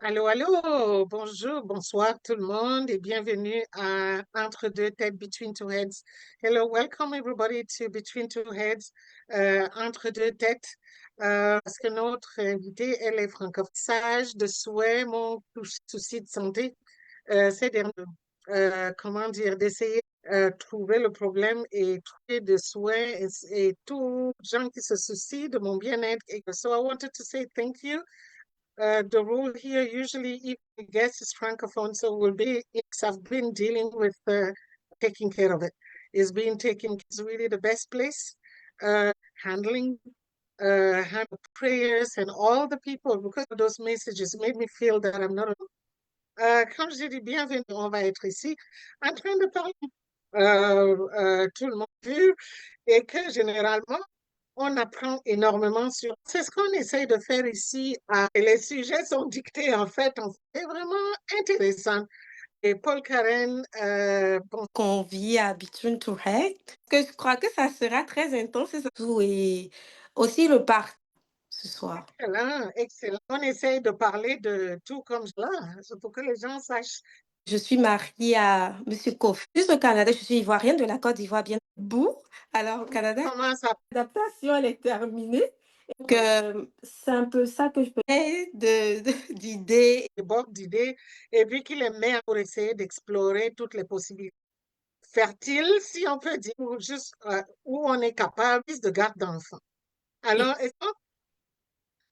Allô, allô, bonjour, bonsoir tout le monde et bienvenue à Entre deux têtes, Between Two Heads. Hello, welcome everybody to Between Two Heads, Entre deux têtes, parce que notre invitée, elle est francophone. Sage de souhait, mon souci de santé, c'est comment dire, d'essayer trouver le problème et trouver des souhaits et tous les gens qui se soucient de mon bien-être. So I wanted to say thank you. The rule here usually if the guest is francophone, so will be I've been dealing with taking care of it. Is being taken is really the best place. Handling handle prayers and all the people because of those messages made me feel that I'm not alone. Quand je dis bienvenue, on va être ici en train de parler tout le monde vu et que généralement on apprend énormément sur. C'est ce qu'on essaye de faire ici. Et les sujets sont dictés en fait. C'est vraiment intéressant. Et Paul Karen, bon, qu'on vit à Between Two Heads, que je crois que ça sera très intense et aussi le parc ce soir. excellent, excellent. On essaye de parler de tout comme ça, c'est pour que les gens sachent. Je suis mariée à Monsieur Kofi. Je suis au Canada, je suis ivoirienne de la Côte d'Ivoire, bien bout. Alors au Canada, Comment ça l'adaptation, elle est terminée. Donc, c'est un peu ça que je peux d'idées. déborde d'idées et puis qu'il les met pour essayer d'explorer toutes les possibilités fertiles, si on peut dire, ou juste où on est capable de garde d'enfants. Alors, est-ce que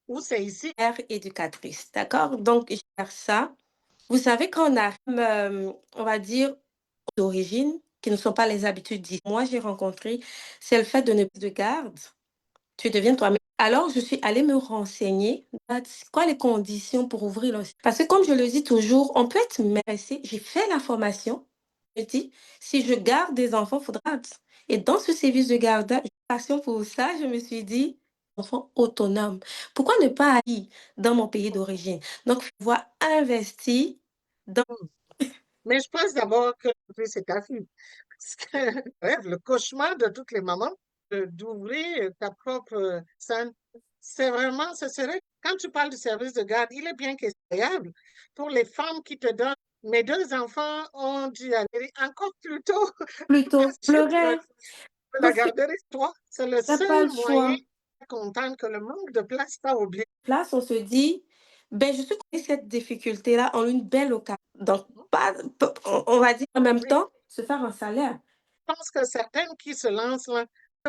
où c'est ici? Mère éducatrice, d'accord? Donc, je gère ça. Vous savez, quand on arrive, on va dire, d'origine, qui ne sont pas les habitudes d'ici. Moi, j'ai rencontré, c'est le fait de ne plus de garde. Tu deviens toi-même. Alors, je suis allée me renseigner. C'est quoi les conditions pour ouvrir le... Parce que comme je le dis toujours, on peut être mère ici. J'ai fait la formation. Je dis, si je garde des enfants, il faudra... Et dans ce service de garde, j'ai passion pour ça. Je me suis dit, enfant autonome. Pourquoi ne pas aller dans mon pays d'origine? Donc, pouvoir investir dans... Hmm. Mais je pense d'abord que c'est ta fille. Parce que bref, le cauchemar de toutes les mamans, d'ouvrir ta propre scène, c'est vraiment, ce serait, quand tu parles du service de garde, il est bien qu'effroyable pour les femmes qui te donnent. Mes deux enfants ont dû aller encore plus tôt Plutôt parce que pleurer. la Parce que garderie, toi, c'est le t'as pas seul le moyen choix. de comprendre que le manque de place t'a oublié. Place, on se dit, ben, je suis connais cette difficulté-là en une belle occasion. Donc, pas, on va dire en même Oui, temps, se faire un salaire. je pense que certaines qui se lancent là,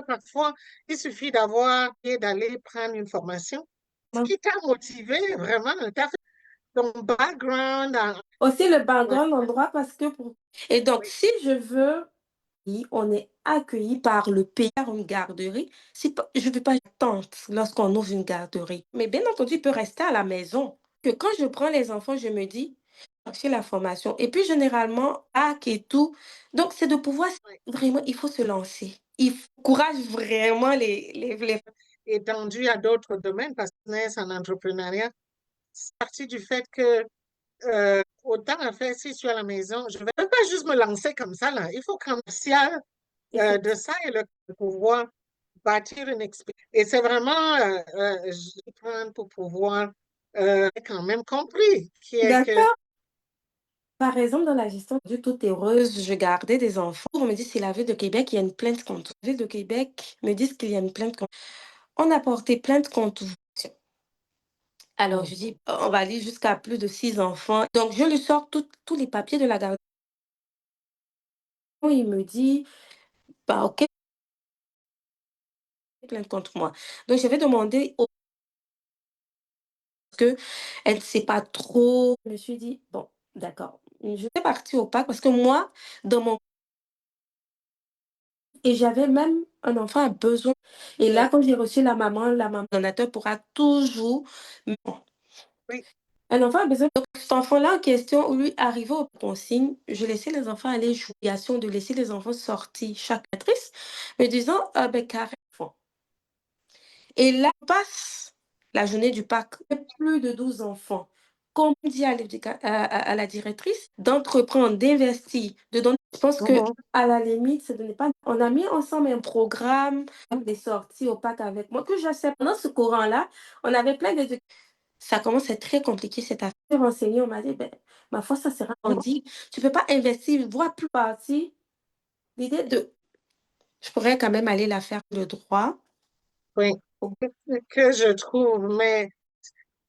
parfois, il suffit d'avoir et d'aller prendre une formation. Ce Donc, qui t'a motivé vraiment, t'as fait ton background aussi le ouais, background endroit parce que pour... Et donc, oui, si je veux, on est accueilli par le pays, par une garderie. Si, je ne veux pas attendre lorsqu'on ouvre une garderie. Mais bien entendu, il peut rester à la maison. Que quand je prends les enfants, je me dis, chercher la formation. Et puis, généralement, hack et tout. Donc, c'est de pouvoir, oui. vraiment, il faut se lancer. Il encourage vraiment les... Étendu à d'autres domaines, parce que business en entrepreneuriat, c'est parti du fait que autant en fait, si je suis à la maison, je ne vais pas juste me lancer comme ça, là. Il faut commercial de ça et le pouvoir bâtir une expérience. Et c'est vraiment, je prends pour pouvoir quand même compris qui est que D'accord. Par exemple, dans la gestion du tout heureuse, je gardais des enfants. On me dit, c'est la ville de Québec, il y a une plainte contre. La ville de Québec me dit qu'il y a une plainte contre. On a porté plainte contre vous. Alors, hmm, je dis, on va aller jusqu'à plus de 6 enfants. Donc, je lui sors tous les papiers de la garde. Il me dit, bah, OK, plainte contre moi. Donc, je vais demander au que elle ne sait pas trop. Je me suis dit, bon, d'accord. Je suis partie au parc parce que moi, dans mon... Et j'avais même un enfant a besoin. Et oui, là, quand j'ai reçu la maman, le donateur pourra toujours... oui, Un enfant a besoin. Donc, cet enfant-là en question, lui, arrivé aux consignes, je laissais les enfants aller jouer. De laisser les enfants sortir chaque matrice, me disant, ah ben, carré. Et là, passe la journée du Pâques, plus de 12 enfants. comme dit à la directrice, d'entreprendre, d'investir, de donner. Je pense que Mhm. à la limite, ce n'est pas. On a mis ensemble un programme, des sorties au parc avec moi, que je sais. Pendant ce courant-là, on avait plein de. Ça commence à être très compliqué cette affaire. Je me suis renseignée, on m'a dit, ben, ma foi, ça sera. On dit, tu peux pas investir, voire plus partie. L'idée de. Je pourrais quand même aller la faire le droit. Oui, que je trouve, mais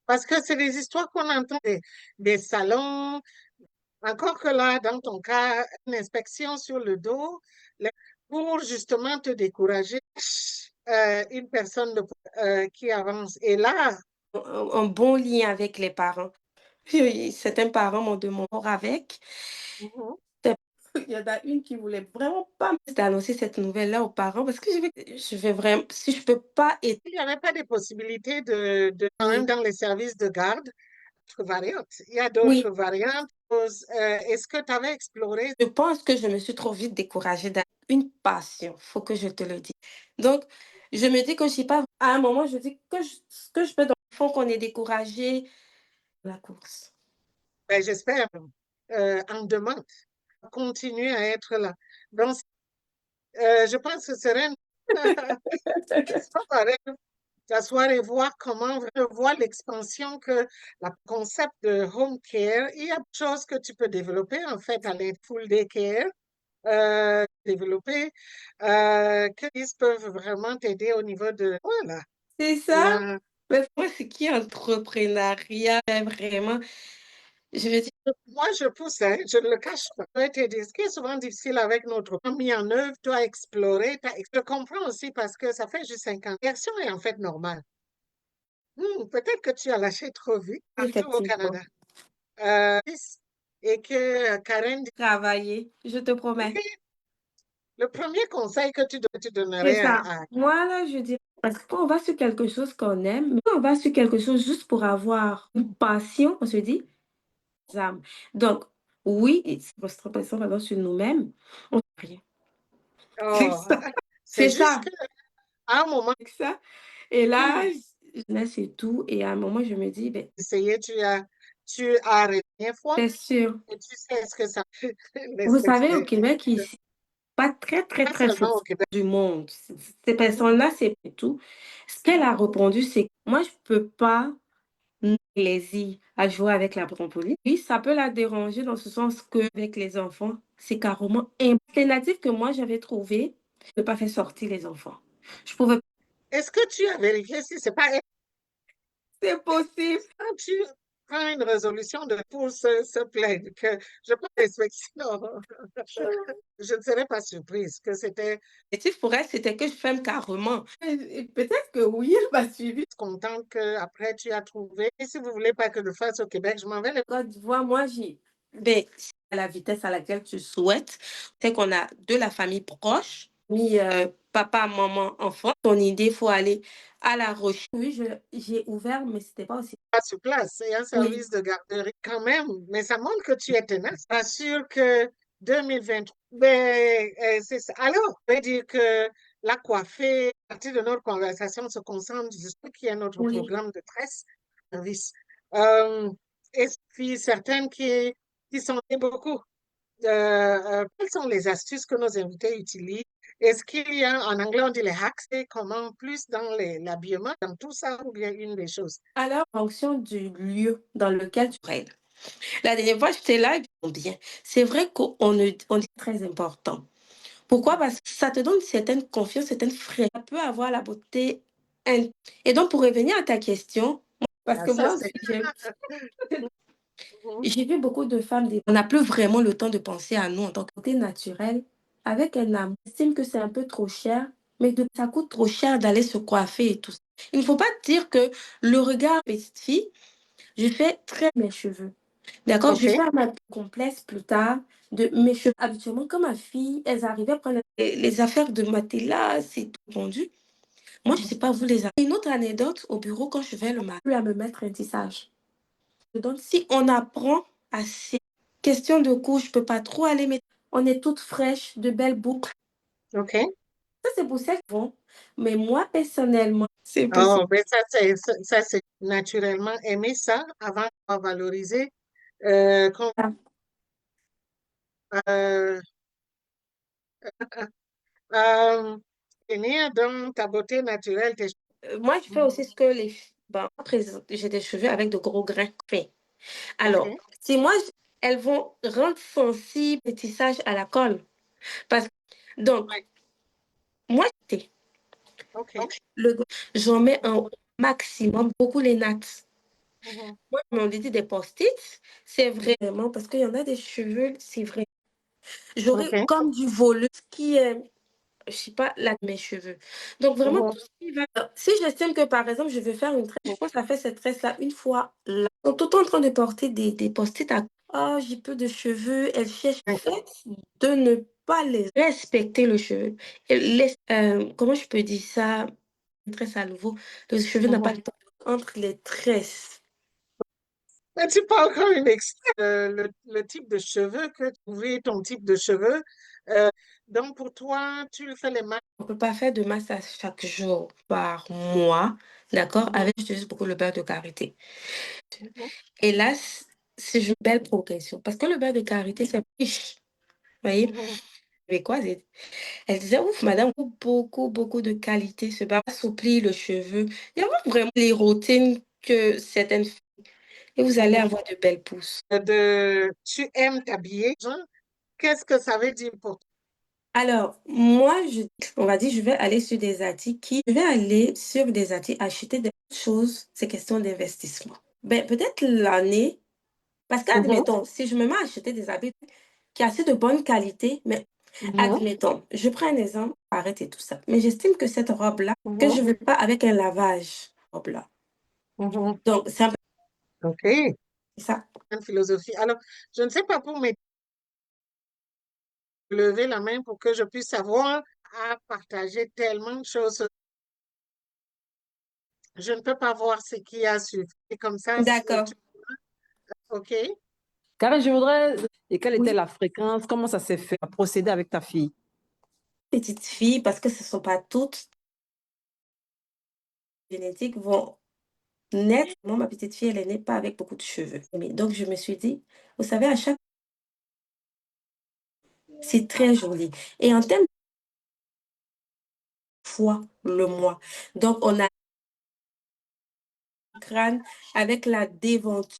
parce que c'est des histoires qu'on entend des salons, encore que là, dans ton cas, une inspection sur le dos, le- pour justement te décourager, une personne qui avance. Et là, Un bon lien avec les parents. Certains parents m'ont demandé avec. mhm, Il y en a une qui voulait vraiment pas d'annoncer cette nouvelle-là aux parents parce que je vais vraiment, si je peux pas être. il n'y avait pas de possibilité quand même Oui, dans les services de garde, d'autres variantes. Il y a oui, d'autres variantes. Est-ce que tu avais exploré? je pense que je me suis trop vite découragée une passion, faut que je te le dise. Donc, je me dis que je sais pas, à un moment, je dis que ce que je peux dans le fond qu'on est découragé la course. Ben, j'espère, en demande, continuer à être là. Donc, je pense que ce serait pareil, s'asseoir et voir comment je vois l'expansion que le concept de home care, il y a des choses que tu peux développer en fait à l'aide full day care, développer, que ils peuvent vraiment t'aider au niveau de, voilà, C'est ça? la, Mais moi, c'est qui entrepreneuriat, vraiment? Je me dis, moi, je pousse, hein, je ne le cache pas. Ça peut être ce qui est souvent difficile avec notre mis en œuvre, toi, explorer. Je comprends aussi parce que ça fait juste 5 ans. L'action est en fait normale. Peut-être que tu as lâché trop vite partout au effectivement, Canada. Et que Karen dit, travailler, je te promets. OK, le premier conseil que tu C'est donnerais ça. à Moi, là, je dis, parce que quand on va sur quelque chose qu'on aime, mais quand on va sur quelque chose juste pour avoir une passion, on se dit, âme. Donc, oui, et c'est parce que pardon, sur nous-mêmes, on fait rien. C'est oh, ça. c'est C'est juste ça. qu'à un moment, C'est ça. Et là, hmm, là, c'est tout. Et à un moment, je me dis, ben, essayé, tu as arrêté une fois c'est sûr. et tu sais ce que ça fait, Vous les savez, au expériences. Québec, ici, pas très, très, Pas très seulement flexible au Québec. du monde. Ces Mhm. personnes-là, c'est tout. Ce qu'elle a répondu, c'est, moi, je peux pas plaisir à jouer avec la brompoli. Oui, ça peut la déranger dans ce sens que avec les enfants, c'est carrément impératif que moi j'avais trouvé de ne pas faire sortir les enfants. Je pouvais. Est-ce que tu as vérifié si c'est pas C'est possible. quand tu prends une résolution pour se plaindre que je peux respecter, non, je ne serais pas surprise que c'était L'objectif pour elle, c'était que je ferme carrément. Et peut-être que oui, elle m'a suivi. contente qu'après tu as trouvé. Et si vous voulez pas que je le fasse au Québec, je m'en vais. Côte d'Ivoire, moi, j'ai. Ben, c'est à la vitesse à laquelle tu souhaites, c'est qu'on a de la famille proche, mis papa, maman, enfant. Ton idée, il faut aller à la recherche. Oui, j'ai ouvert, mais c'était pas aussi. Pas sur place. C'est un Oui. service de garderie quand même, mais ça montre que tu es tenace. Pas sûr que 2023, ben, c'est ça. Alors, je vais dire que la coiffée, à partir de notre conversation, se concentre sur ce qui est notre Oui. programme de tresse service. Euh, et puis certaines qui sont beaucoup. Quelles sont les astuces que nos invités utilisent? Est-ce qu'il y a, en anglais, on dit les hacks, et comment plus dans l'habillement, dans tout ça, ou bien une des choses? Alors, en fonction du lieu dans lequel tu règles. La dernière fois, j'étais là et puis bien. C'est vrai on est très important. Pourquoi? Parce que ça te donne une certaine confiance, une certaine fraîcheur. Ça peut avoir la beauté. Et donc, pour revenir à ta question, parce Ah, que ça, moi c'est aussi, mhm. j'ai vu beaucoup de femmes, on n'a plus vraiment le temps de penser à nous en tant que côté naturel. Avec un homme, estime que c'est un peu trop cher, mais ça coûte trop cher d'aller se coiffer et tout ça. Il ne faut pas dire que le regard petite fille, je fais très mes cheveux. D'accord? Je OK. fais ma complexe plus tard de mes cheveux. Habituellement, quand ma fille, elles arrivaient à prendre les affaires de Matella, c'est tout vendu. Moi, je ne sais pas vous les avez. Une autre anecdote au bureau, quand je vais le matin, plus à me mettre un tissage. Donc, si on apprend à ces questions de couche, je ne peux pas trop aller, mais on est toutes fraîches, de belles boucles. OK. c'est pour ça qu'ils vont. Mais moi, personnellement, c'est possible. Oh, ben ça, c'est naturellement aimer ça avant de valoriser. Qu'on- euh, euh, Tenir dans ta beauté naturelle, tes Moi, je fais aussi ce que les ben, j'ai des cheveux avec de gros grains fins. Alors, OK, si moi, elles vont rendre sensible le tissage à la colle. Parce donc, moi, OK. le, j'en mets un maximum, beaucoup les nattes. Mhm. Moi, on dit des post-it, c'est vraiment parce qu'il y en a des cheveux, c'est vrai. J'aurais OK. comme du volume qui est, je sais pas, là, de mes cheveux. Donc, vraiment, Mhm. tout ce qui va. Si j'estime que, par exemple, je veux faire une tresse, pourquoi ça fait cette tresse-là une fois là? Donc, tout le temps en train de porter des post-it à. Oh, j'ai peu de cheveux, elle cherche. En fait, de ne pas les respecter le cheveu. Et comment je peux dire ça? Une tresse à nouveau. Le cheveu n'a pas Mhm. le temps entre les tresses. Mais tu parles comme une experte, le type de cheveux que tu veux, ton type de cheveux. Euh, donc, pour toi, tu le fais les mains. On peut pas faire de massage chaque jour par mois, d'accord? Mhm. Avec, j'utilise beaucoup le beurre de karité. Mhm. Et là, c'est une belle progression. Parce que le beurre de karité, c'est riche. Vous voyez? Mhm. Mais quoi? Elle disait, ouf, madame, beaucoup, beaucoup de qualité. Ce beurre assouplit le cheveu. Il y a vraiment les routines que certaines filles. Et vous allez Mhm. avoir de belles pousses. Tu aimes t'habiller. Genre, qu'est-ce que ça veut dire pour toi? Alors, moi, on va dire, je vais aller sur des articles je vais aller sur des articles acheter des choses. C'est question d'investissement. Ben, peut-être l'année. Parce Mhm. qu'admettons, si je me mets à acheter des habits qui ont assez de bonne qualité, mais Mhm. admettons, je prends un exemple, arrête et tout ça. Mais j'estime que cette robe-là, que Mhm. je ne veux pas avec un lavage, robe-là. Mhm. Donc, c'est un peu OK. ça. Une philosophie. Alors, je ne sais pas pour me lever la main pour que je puisse savoir à partager tellement de choses. Je ne peux pas voir ce qu'il y a sur. Et comme ça, D'accord. OK. Karen, je voudrais. Et quelle était Oui, la fréquence? Comment ça s'est fait? À procéder avec ta fille? petite fille, parce que ce ne sont pas toutes génétiques, vont naître. Moi, ma petite fille, elle est née pas avec beaucoup de cheveux. Mais donc, je me suis dit, vous savez, à chaque c'est très joli. Et en termes de fois, le mois. Donc, on a le crâne avec la déventure.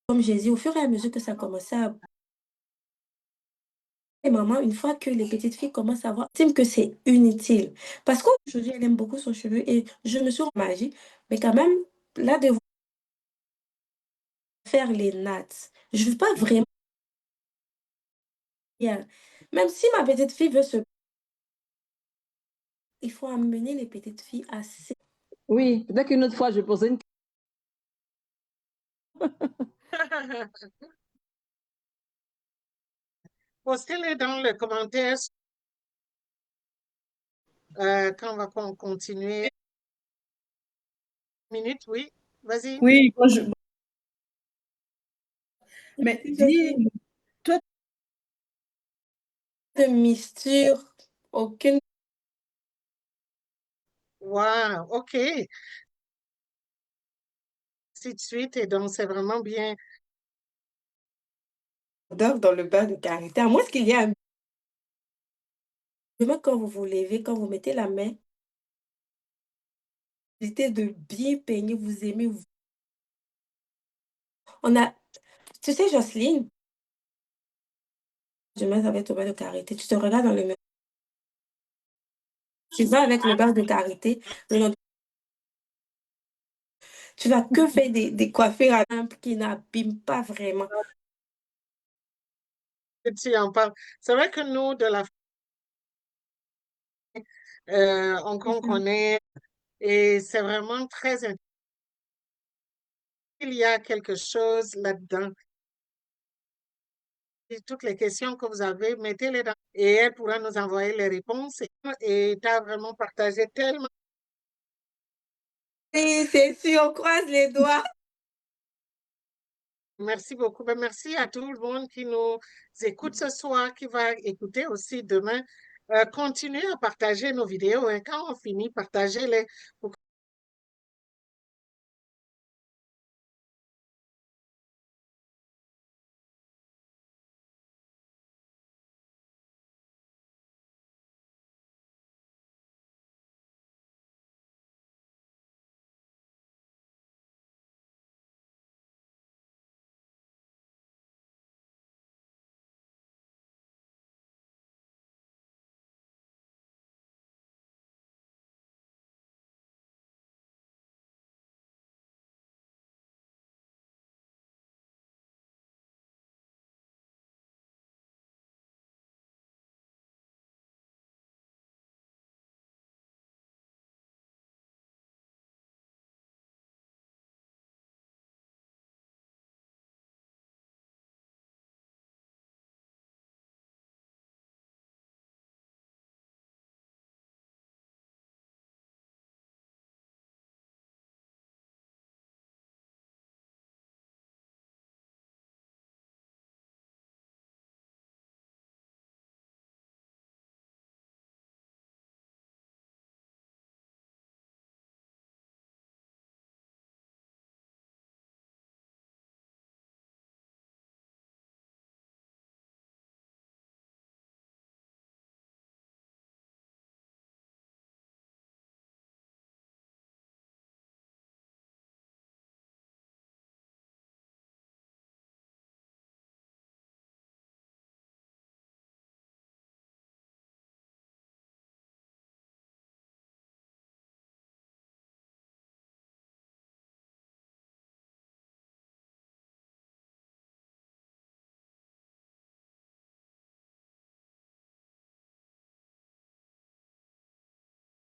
Comme j'ai dit, au fur et à mesure que ça commençait à. Et maman, une fois que les petites filles commencent à voir, estime que c'est inutile. Parce qu'aujourd'hui, elle aime beaucoup son cheveu et je me suis magie. Mais quand même, là, de faire les nattes, je ne veux pas vraiment bien. Même si ma petite fille veut se. Il faut amener les petites filles à. Oui, peut-être qu'une autre fois, je posais une Postez-les dans les commentaires quand on va continuer. Minute, oui. Vas-y. Oui, mais dis, Merci. toi, De misture, aucune Wow, OK. Ainsi de suite. Et donc, c'est vraiment bien. odeur dans le bain de karité. À moins qu'il y ait un. Demain, quand vous vous levez, quand vous mettez la main, évitez de bien peigner, vous aimez. On a, tu sais, Jocelyne, je mets avec le beurre de karité. Tu te regardes dans le miroir. Tu vas avec le beurre de karité. Tu vas que faire des coiffures simples qui n'abîment pas vraiment. Que tu en parles. C'est vrai que nous, de la C'est on ça. connaît, et c'est vraiment très intéressant. Il y a quelque chose là-dedans. Et toutes les questions que vous avez, mettez-les dans et elle pourra nous envoyer les réponses. Et tu as vraiment partagé tellement. Oui, c'est sûr, on croise les doigts. Merci beaucoup. Ben, merci à tout le monde qui nous écoute ce soir, qui va écouter aussi demain. continuez à partager nos vidéos, hein. Quand on finit, partagez-les pour